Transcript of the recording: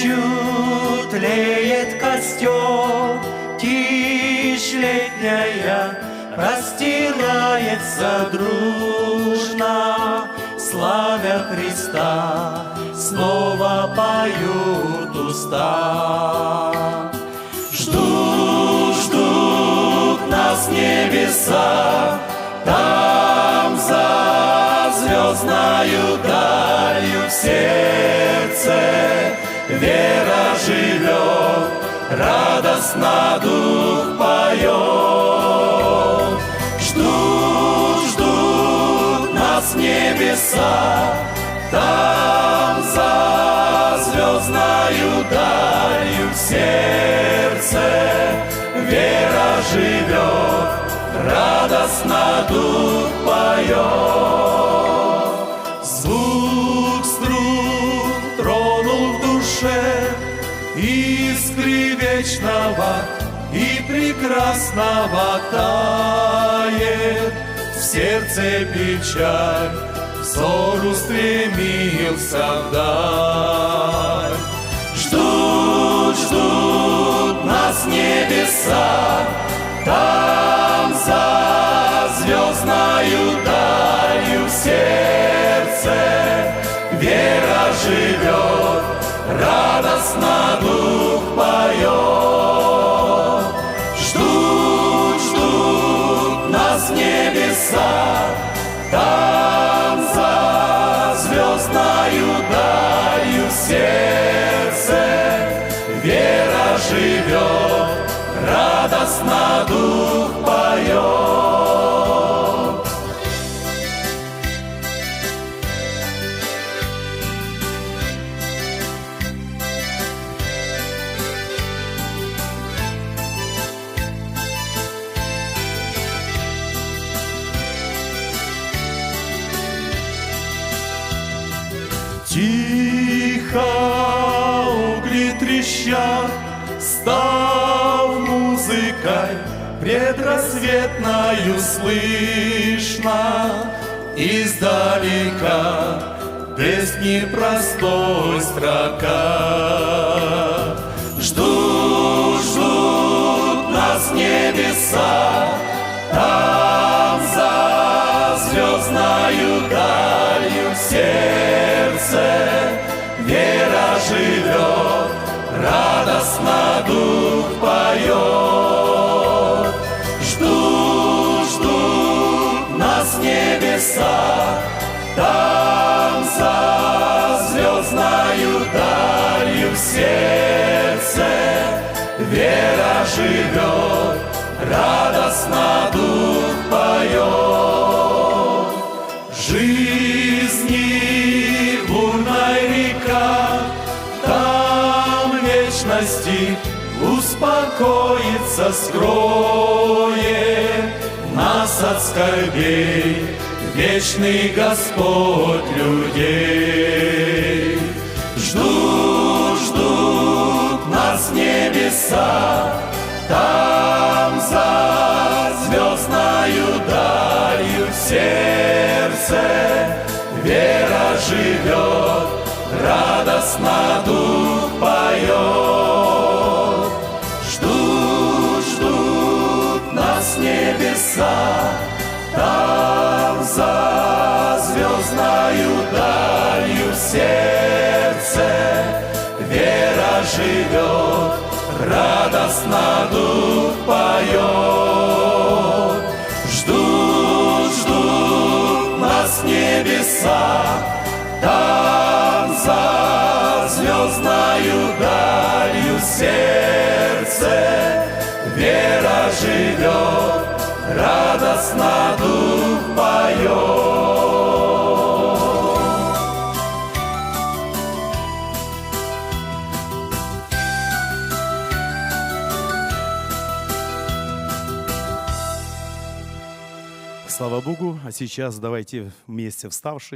Ночью тлеет костер, тишь летняя простирается дружно, славя Христа, снова поют уста. Ждут нас небеса, там за звездною далью в сердце вера живет, радостно дух поет. Ждут нас небеса, там за звездною далью в сердце вера живет, радостно дух поет. Звук струн тронул в душе искры вечного и прекрасного тает. В сердце печаль, взор устремился вдаль. Ждут нас небеса, там за звездною далью в сердце вера живет, радостно дух поет. Ждут нас небеса, там за звездною далью в сердце вера живет, радостно дух поет. Тихо угли трещат, став музыкой предрассветною слышно. Издалека песни простой строка. Ждут нас небеса, там за звездною далью в сердце вера живет, радостно дух поет. Ждут нас небеса, там за звездною далью в сердце вера живет, радостно дух поет. Жизни бурная река, там вечности успокоится, скроет нас от скорбей вечный Господь людей. Ждут нас небеса, там за звездною далью в сердце вера живет, радостно дух поет. Ждут нас небеса, там за звездною далью в сердце вера живет, радостно дух поет. Ждут нас небеса, там за звездною далью в сердце вера живет, радостно дух поет. Слава Богу, а сейчас давайте вместе вставшие